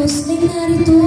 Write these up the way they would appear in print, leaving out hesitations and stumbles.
Diyos ay narito.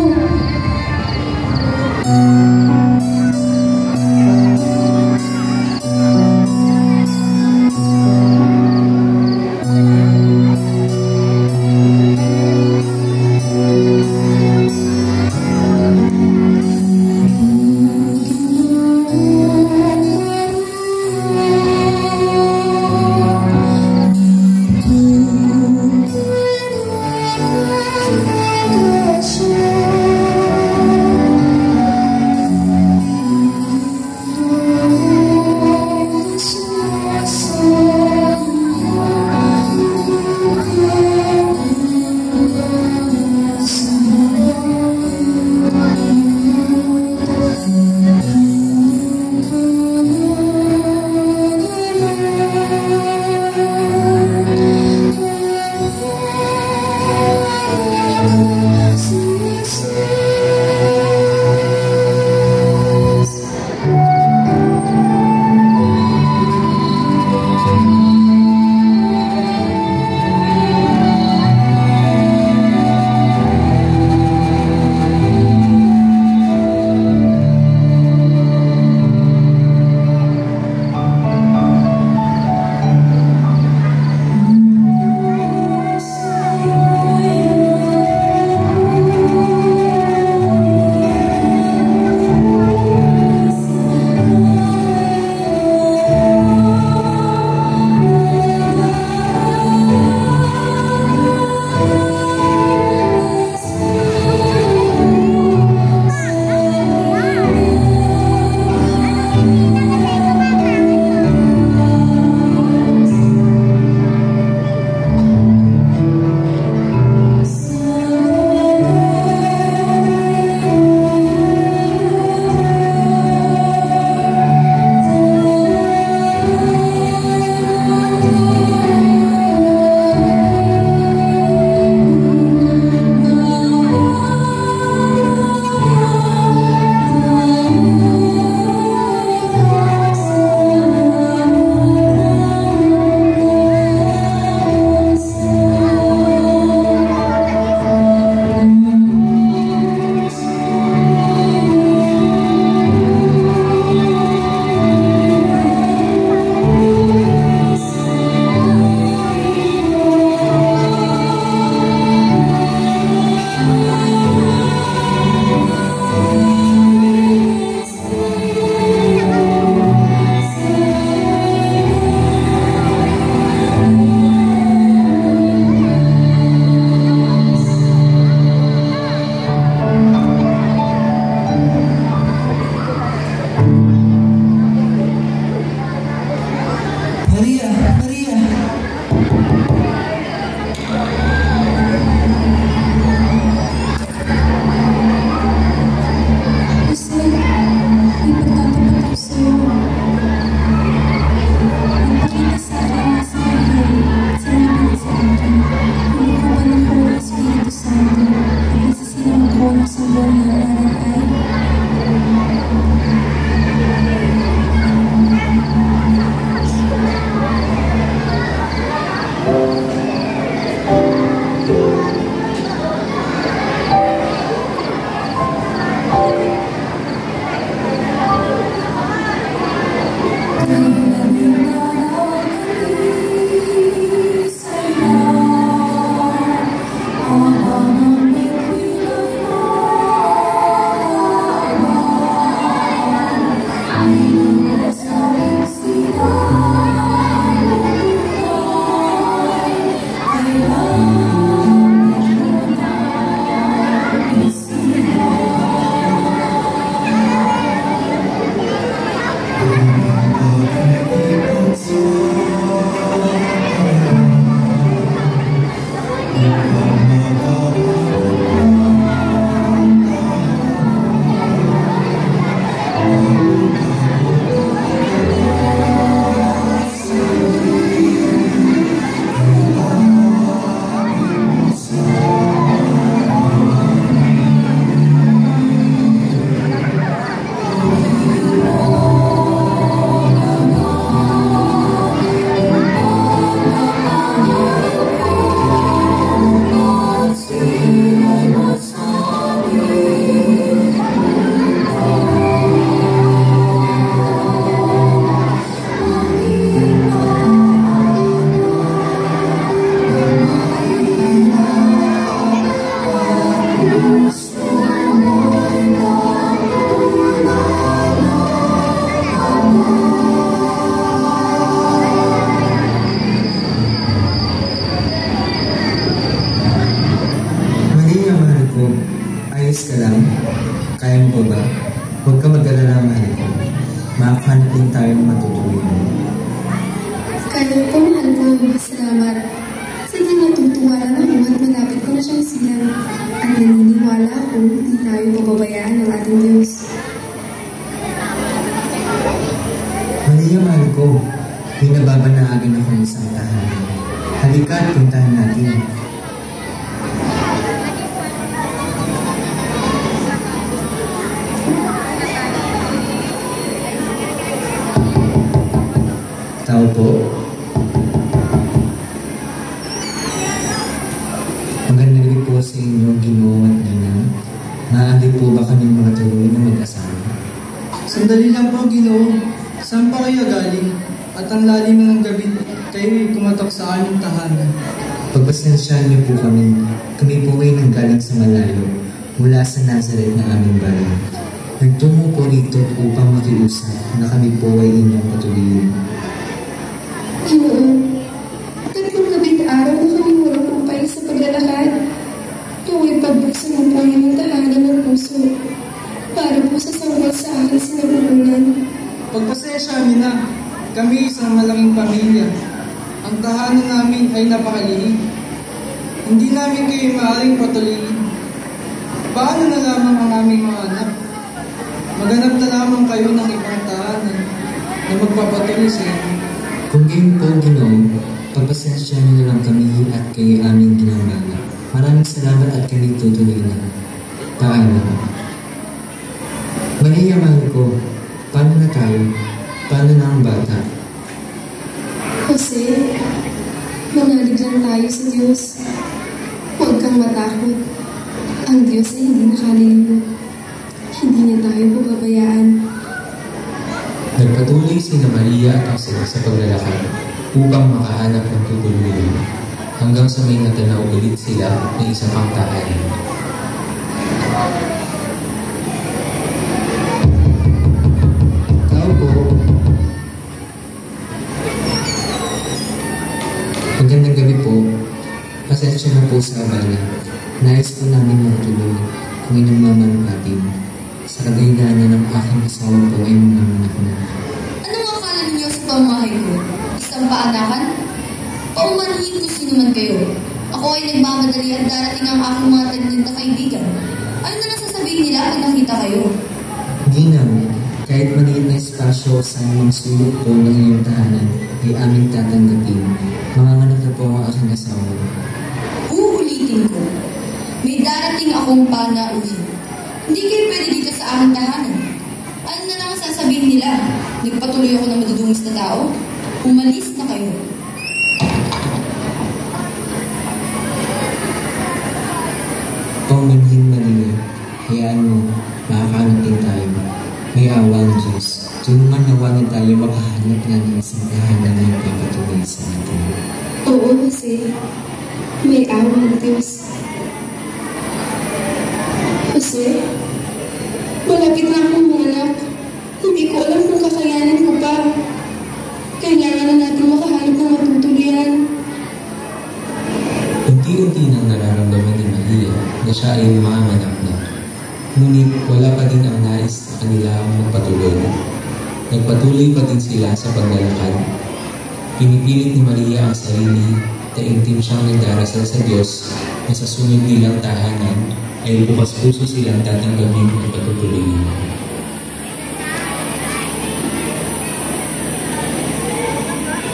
Ayos ka lang? Kaya mo ba ba? Huwag ka mag-alala, mahal ko. Makakahanap din tayo ng matutulungan. Kaya po, mahal ko. Salamat. Sige, natutuwa lang ako at malapit ko na siyang silang. At naniniwala ako, hindi tayo pababayaan ng ating Diyos. Maria, mahal ko. May nababanaagin akong isang tahanan. Halika at puntahan natin. Tao po. Magandang gabi po sa inyo, Ginoo at Ninang. Maaari po ba kaming makatuloy na mag-asawa? Sandali lang po, Ginoo. Saan pa kayo galing? At ang lalim ng gabi, kayo'y kumatok sa aming tahanan. Pagpasensyahan niyo po kami. Kami po ay nanggaling sa malayo, mula sa Nazareth na aming bayan. Nagtungo po rito upang makiusap na kami po ay inyong patuloyin. Ginoo, 3 gabi at araw na kami walang upay sa paglalakad. Tuwa'y pagbuksan ng Panginoong tahanan ng puso para po sa sanggol sa aking sinabukunan. Pagpasensya niyo na, kami isang malaking pamilya. Ang tahanan namin ay napakaliit. Hindi namin kayo maaaring patuloyin. Paano na lamang ang aming mga anak? Maghanap na lamang kayo ng ibang tahanan na magpapatuloy sa inyo. Kung gayon po, Ginoo, pagpasensyahan niyo na lang kami at kayo aming ginambala. Maraming salamat at kami tutuloy na. Paalam. Maria, mahal ko, paano na tayo? Paano na ang bata? Jose, manalig lang tayo sa Diyos. Huwag kang matakot. Ang Diyos ay hindi nakalimutan. Hindi niya tayo pababayaan. Nagpatuloy sina Maria at Jose sa paglalakad upang makahanap ng tutuluyan hanggang sa may natanaw ulit sila ng isa pang tahanan. Tao po. Magandang gabi po. Pasensya na po sa abala. Nais po namin matulog kung inyong mamanukatin. Sa kagaydanan ng aking asawa po ay mga anak na. Ano ang akala ninyo sa pamamahay ko? Isang paanakan? Paumanhin ko sino man kayo. Ako ay nagmamadali at darating ang aking mga tagnid na kaibigan. Ano na lang sasabihin nila pag nakita kayo? Ginang, kahit maliit na espasyo sa mga sulok po ng iyong tahanan ay aming tatanggapin. Manganganak na po ang aking asawa. Uulitin ko. May darating akong panauhin. Hindi kayo pwede dito sa aking tahanan. Ano na lang sasabihin nila? Nagpatuloy ako ng madudungis na tao? Umalis na kayo. Paumanhin, Maria. Hayaan mo, makakahanap din tayo. May awa ang Diyos. Tulungan nawa na tayo makahanap nga ng isang tahanan na magpapatuloy sa atin. Oo, Jose. May awa ng Diyos. Jose, malapit na akong manganak. Hindi ko alam kung kakayanin ko pa. Kailangan na natin makahanap ng matutuluyan. Unti-unti nang nararamdaman ni Maria na siya ay manganganak na. Ngunit wala pa din ang nais sa kanila ang magpatuloy. Nagpatuloy pa din sila sa paglalakad. Pinipilit ni Maria ang sarili, taimtim siyang nagdarasal sa Diyos na sa sunod nilang tahanan ay bukas puso silang tatanggapin at patutuloyin.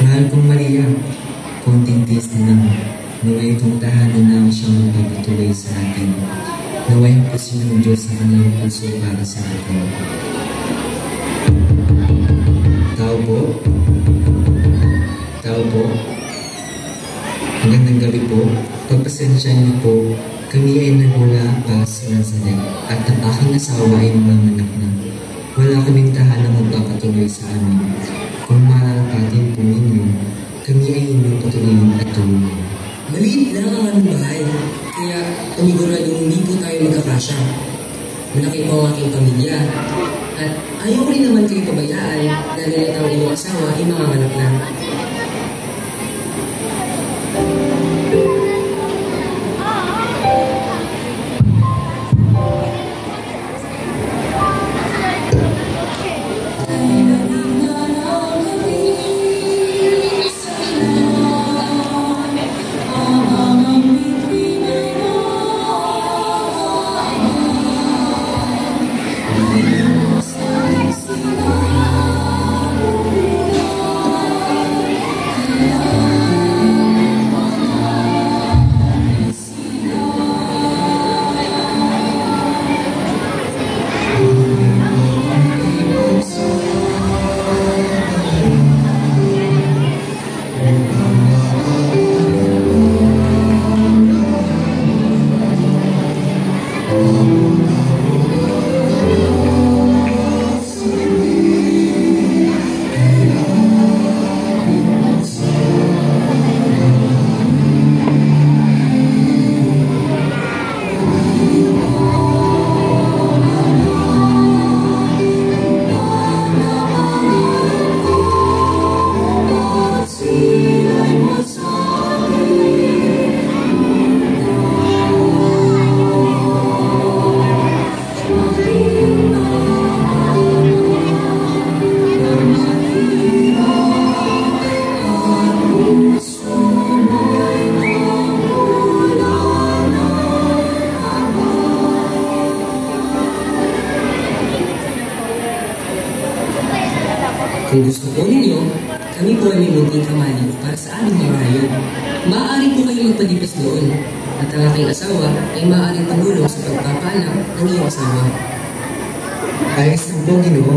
Mahal kong Maria, konting tiis na lang. Naway itong tahanan na ang siyang magpapatuloy sa atin. Naway ang puso ng Diyos sa kanyang puso para sa atin. Tao po. Tao po. Magandang gabi po. Pagpasensyahan niyo po, kami ay nagmula pa sa Nazareth at ang aking asawa ay manganak na. Wala kaming tahanan magpapatuloy sa amin. Kung maaapatin po ninyo, kami ay inyong patuloyin at tulungan. Maliit lang ang aming bahay, kaya paniguradong hindi po tayo magkakasya. Malaki po ang aking pamilya, at ayaw rin naman kayo pabayaan dahil at ang inyong asawa ay manganganak na. Kung gusto po ninyo, kami po ay may munting kamali para sa aming mga hayop. Maaari po kayong magpalipas doon at ang aking asawa ay maaaring tumulong sa pagpapaalam ng iyong asawa. Ayos lang po, Ginoo.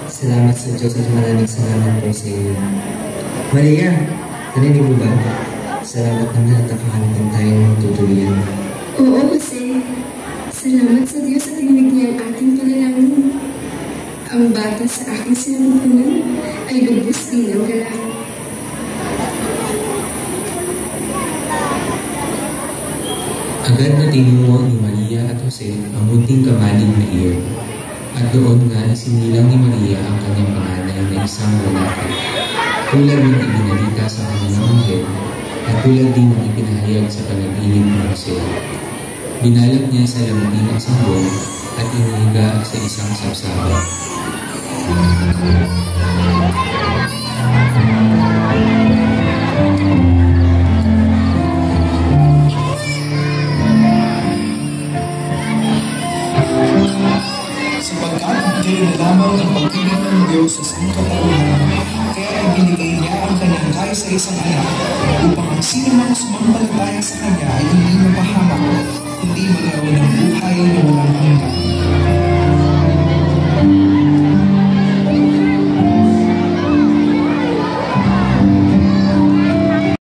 Salamat sa Diyos at maraming salamat po sa inyo. Maria, narinig mo ba? Salamat naman at nakahanapin tayo ng tutuloyan. Oo, Jose. Salamat sa Diyos at tinig niya ang ating panalangin. Ang bata sa aking sinamupunan ay lubos din ang galak. Agad na tinungo ni Maria at Jose ang munting kamalig na iyon. At doon nga isinilang ni Maria ang kanyang panganay na isang lalaki. Tulad ng ibinalita sa kanyang anghel at tulad din ng ipinahayag sa panaginip ni Jose. Binalak niya sa lambutin ng sanggol at inihiga sa isang sapsaban. Sapagkat kayo na lamang ang pagkiling ng Diyos sa sangkatauhan, kaya ibinigay niya ang kanyang kaisa-isang anak upang ang sino mang sumampalataya sa kanya